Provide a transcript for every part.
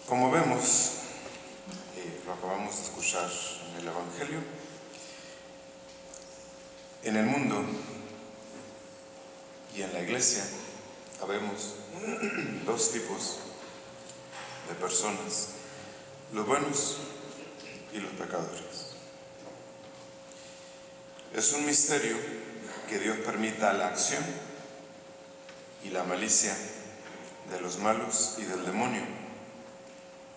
Como vemos, lo acabamos de escuchar en el Evangelio, en el mundo y en la iglesia habemos dos tipos de personas, los buenos y los pecadores. Es un misterio que Dios permita la acción y la malicia de los malos y del demonio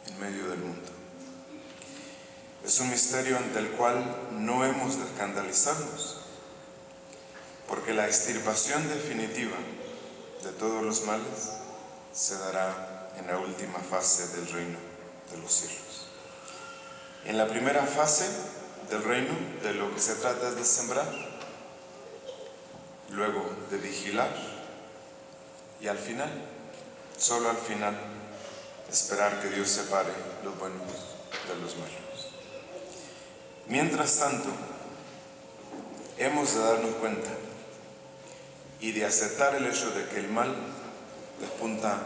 en medio del mundo. Es un misterio ante el cual no hemos de escandalizarnos, porque la extirpación definitiva de todos los males se dará en la última fase del reino de los cielos. En la primera fase del reino, de lo que se trata es de sembrar, luego de vigilar y al final, solo al final, esperar que Dios separe los buenos de los malos. Mientras tanto, hemos de darnos cuenta y de aceptar el hecho de que el mal despunta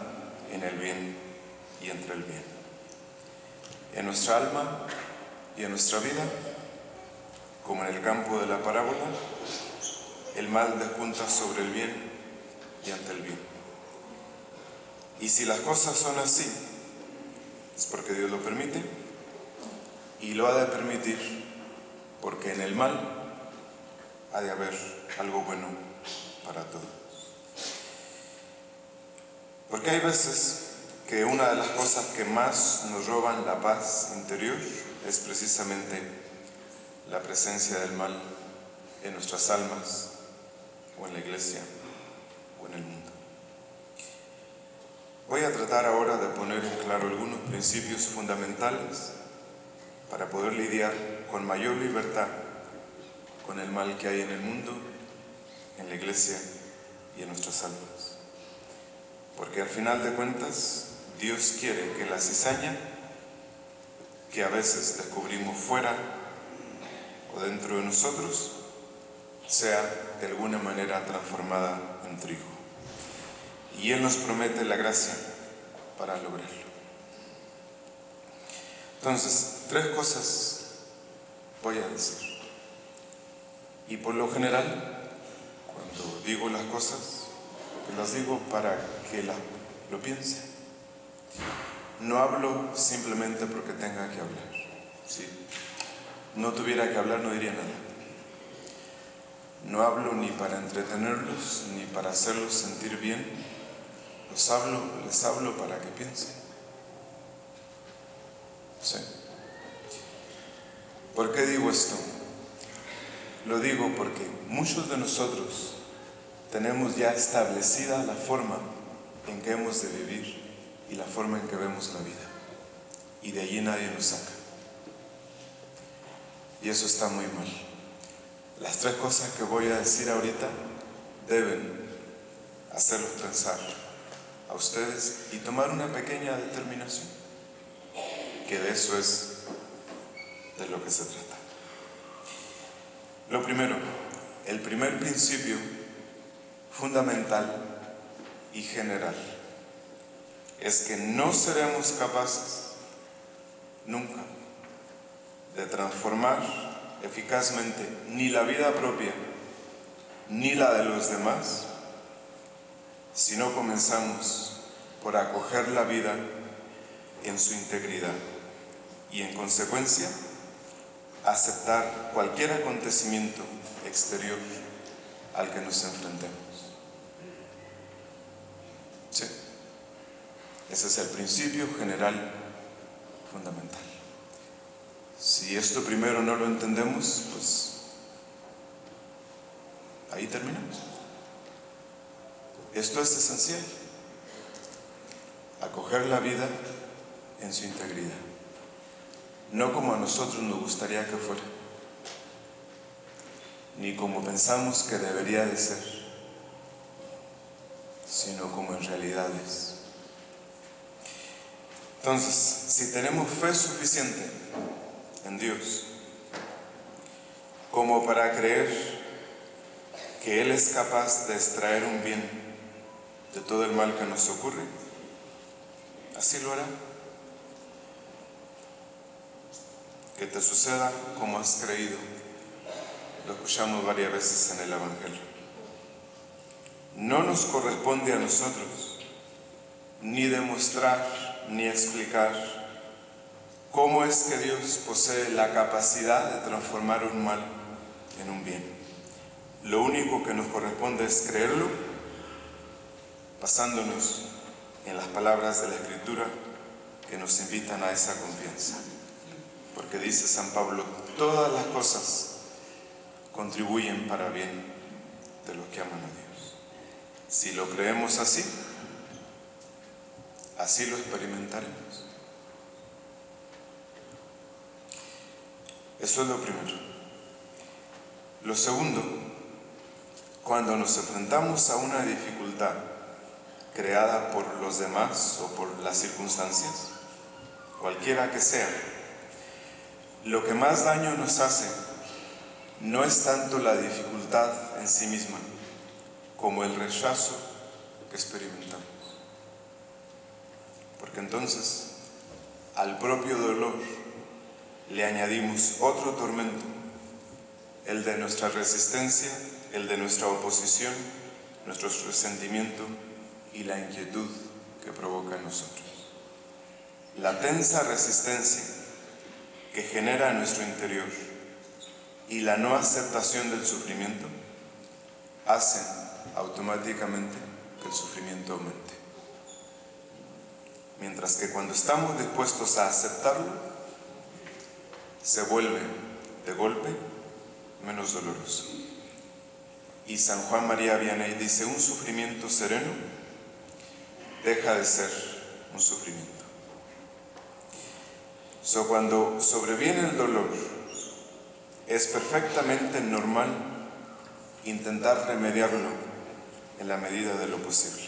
en el bien y entre el bien. En nuestra alma y en nuestra vida, como en el campo de la parábola, el mal despunta sobre el bien y ante el bien. Y si las cosas son así, es porque Dios lo permite, y lo ha de permitir porque en el mal ha de haber algo bueno para todos. Porque hay veces que una de las cosas que más nos roban la paz interior es precisamente la presencia del mal en nuestras almas, o en la iglesia, o en el mundo. Voy a tratar ahora de poner en claro algunos principios fundamentales para poder lidiar con mayor libertad con el mal que hay en el mundo, en la iglesia y en nuestras almas. Porque al final de cuentas, Dios quiere que la cizaña, que a veces descubrimos fuera o dentro de nosotros, sea de alguna manera transformada en trigo. Y Él nos promete la gracia para lograrlo. Entonces, 3 cosas voy a decir. Y por lo general, cuando digo las cosas, las digo para que lo piensen. No hablo simplemente porque tenga que hablar. Si no tuviera que hablar, no diría nada. No hablo ni para entretenerlos, ni para hacerlos sentir bien. Les hablo para que piensen. ¿Sí? ¿Por qué digo esto? Lo digo porque muchos de nosotros tenemos ya establecida la forma en que hemos de vivir y la forma en que vemos la vida. Y de allí nadie nos saca. Y eso está muy mal. Las 3 cosas que voy a decir ahorita deben hacerlos pensar a ustedes y tomar una pequeña determinación, que de eso es de lo que se trata. Lo primero, el primer principio fundamental y general es que no seremos capaces nunca de transformar eficazmente ni la vida propia ni la de los demás si no comenzamos por acoger la vida en su integridad y, en consecuencia, aceptar cualquier acontecimiento exterior al que nos enfrentemos. Sí, ese es el principio general fundamental. Si esto primero no lo entendemos, pues ahí terminamos. Esto es esencial. Acoger la vida en su integridad. No como a nosotros nos gustaría que fuera, ni como pensamos que debería de ser, sino como en realidad es. Entonces, si tenemos fe suficiente en Dios como para creer que Él es capaz de extraer un bien de todo el mal que nos ocurre, así lo hará. que te suceda como has creído. Lo escuchamos varias veces en el Evangelio. No nos corresponde a nosotros ni demostrar ni explicar cómo es que Dios posee la capacidad de transformar un mal en un bien. Lo único que nos corresponde es creerlo, basándonos en las palabras de la Escritura que nos invitan a esa confianza. Porque dice San Pablo, todas las cosas contribuyen para bien de los que aman a Dios. Si lo creemos así, así lo experimentaremos. Eso es lo primero. Lo segundo, cuando nos enfrentamos a una dificultad creada por los demás o por las circunstancias, cualquiera que sea, lo que más daño nos hace no es tanto la dificultad en sí misma, como el rechazo que experimentamos. Porque entonces, al propio dolor le añadimos otro tormento, el de nuestra resistencia, el de nuestra oposición, nuestro resentimiento y la inquietud que provoca en nosotros. La tensa resistencia que genera en nuestro interior y la no aceptación del sufrimiento hacen automáticamente que el sufrimiento aumente. Mientras que cuando estamos dispuestos a aceptarlo, se vuelve de golpe menos doloroso. Y San Juan María Vianney dice, un sufrimiento sereno deja de ser un sufrimiento. Cuando sobreviene el dolor, es perfectamente normal intentar remediarlo en la medida de lo posible.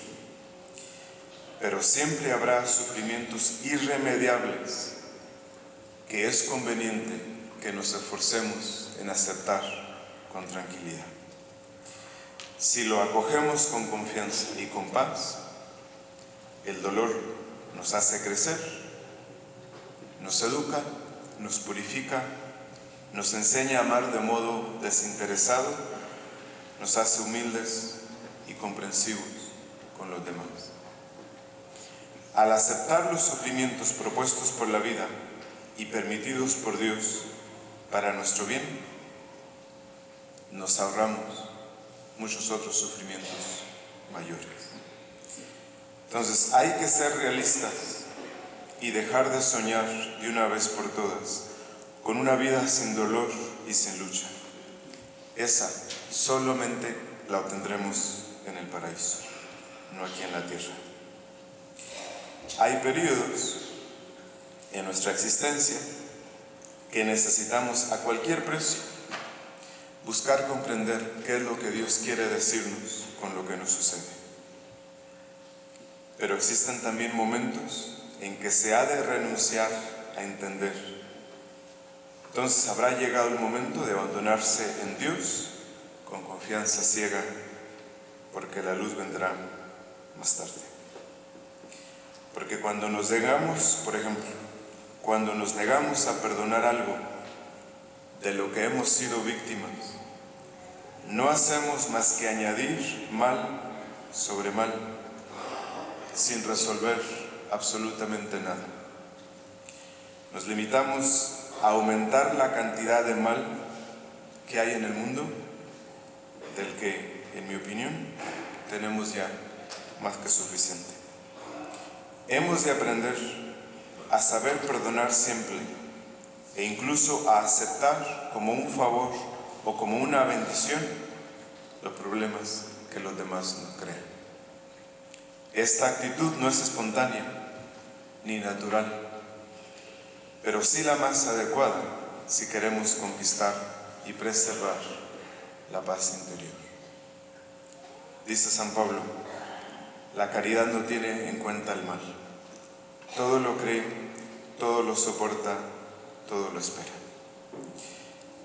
Pero siempre habrá sufrimientos irremediables que es conveniente que nos esforcemos en aceptar con tranquilidad. Si lo acogemos con confianza y con paz, el dolor nos hace crecer, nos educa, nos purifica, nos enseña a amar de modo desinteresado, nos hace humildes y comprensivos con los demás. Al aceptar los sufrimientos propuestos por la vida y permitidos por Dios para nuestro bien, nos ahorramos muchos otros sufrimientos mayores. Entonces hay que ser realistas y dejar de soñar de una vez por todas con una vida sin dolor y sin lucha. Esa solamente la obtendremos en el paraíso, no aquí en la tierra. Hay periodos en nuestra existencia que necesitamos a cualquier precio buscar comprender qué es lo que Dios quiere decirnos con lo que nos sucede. Pero existen también momentos en que se ha de renunciar a entender. Entonces habrá llegado el momento de abandonarse en Dios con confianza ciega, porque la luz vendrá más tarde. Porque cuando nos negamos, por ejemplo, cuando nos negamos a perdonar algo de lo que hemos sido víctimas, no hacemos más que añadir mal sobre mal, sin resolver absolutamente nada. Nos limitamos a aumentar la cantidad de mal que hay en el mundo, del que, en mi opinión, tenemos ya más que suficiente. Hemos de aprender a saber perdonar siempre e incluso a aceptar como un favor o como una bendición los problemas que los demás nos crean. Esta actitud no es espontánea ni natural, pero sí la más adecuada si queremos conquistar y preservar la paz interior. Dice San Pablo, la caridad no tiene en cuenta el mal. Todo lo cree, todo lo soporta, todo lo espera.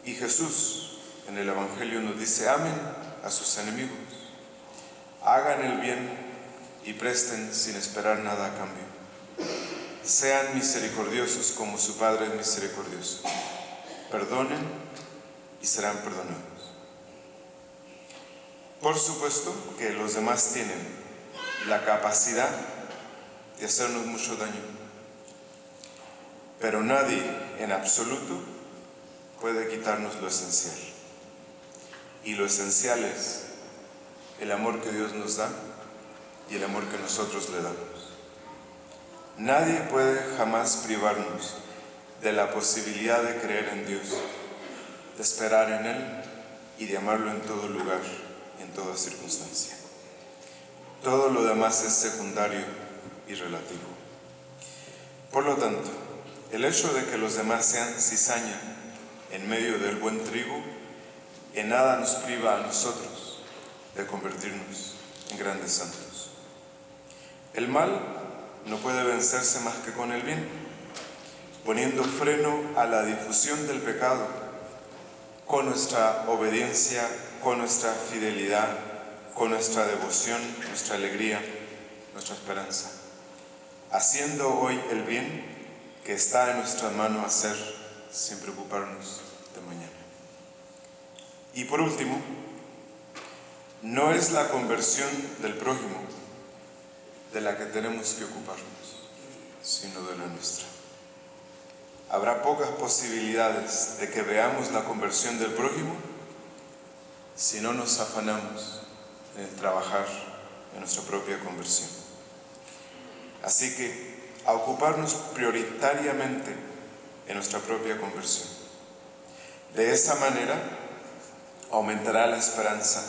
Y Jesús en el Evangelio nos dice, amen a sus enemigos, hagan el bien y presten sin esperar nada a cambio. sean misericordiosos como su Padre es misericordioso. Perdonen y serán perdonados. Por supuesto que los demás tienen la capacidad de hacernos mucho daño, pero nadie en absoluto puede quitarnos lo esencial. Y lo esencial es el amor que Dios nos da y el amor que nosotros le damos. Nadie puede jamás privarnos de la posibilidad de creer en Dios, de esperar en Él y de amarlo en todo lugar, en toda circunstancia. Todo lo demás es secundario y relativo. Por lo tanto, el hecho de que los demás sean cizaña en medio del buen trigo, en nada nos priva a nosotros de convertirnos en grandes santos. El mal no puede vencerse más que con el bien, poniendo freno a la difusión del pecado con nuestra obediencia, con nuestra fidelidad, con nuestra devoción, nuestra alegría, nuestra esperanza, haciendo hoy el bien que está en nuestra mano hacer sin preocuparnos de mañana. Y por último, no es la conversión del prójimo de la que tenemos que ocuparnos, sino de la nuestra. Habrá pocas posibilidades de que veamos la conversión del prójimo si no nos afanamos en el trabajar en nuestra propia conversión. Así que, a ocuparnos prioritariamente en nuestra propia conversión. De esa manera, aumentará la esperanza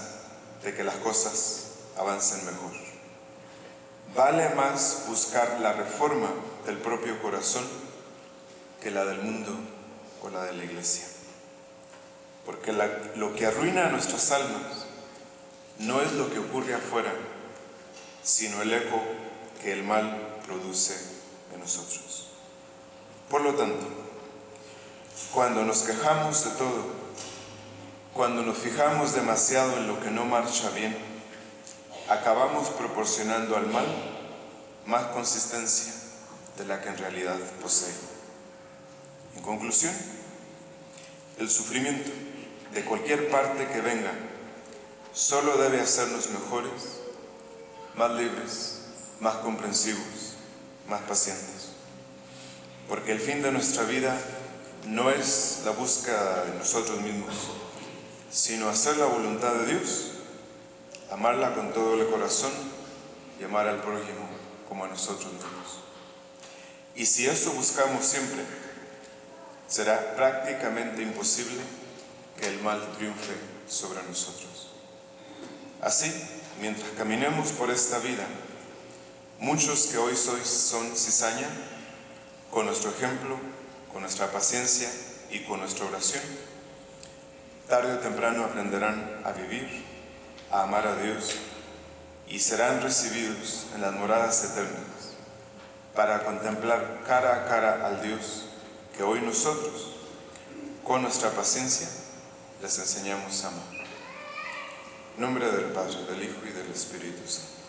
de que las cosas avancen mejor. Vale más buscar la reforma del propio corazón que la del mundo o la de la iglesia. Porque lo que arruina a nuestras almas no es lo que ocurre afuera, sino el eco que el mal produce en nosotros. Por lo tanto, cuando nos quejamos de todo, cuando nos fijamos demasiado en lo que no marcha bien, acabamos proporcionando al mal más consistencia de la que en realidad posee. En conclusión, el sufrimiento de cualquier parte que venga solo debe hacernos mejores, más libres, más comprensivos, más pacientes. Porque el fin de nuestra vida no es la búsqueda de nosotros mismos, sino hacer la voluntad de Dios, amarla con todo el corazón y amar al prójimo como a nosotros mismos. Y si eso buscamos siempre, será prácticamente imposible que el mal triunfe sobre nosotros. Así, mientras caminemos por esta vida, muchos que hoy son cizaña, con nuestro ejemplo, con nuestra paciencia y con nuestra oración, tarde o temprano aprenderán a vivir, a amar a Dios y serán recibidos en las moradas eternas para contemplar cara a cara al Dios que hoy nosotros, con nuestra paciencia, les enseñamos a amar. En nombre del Padre, del Hijo y del Espíritu Santo.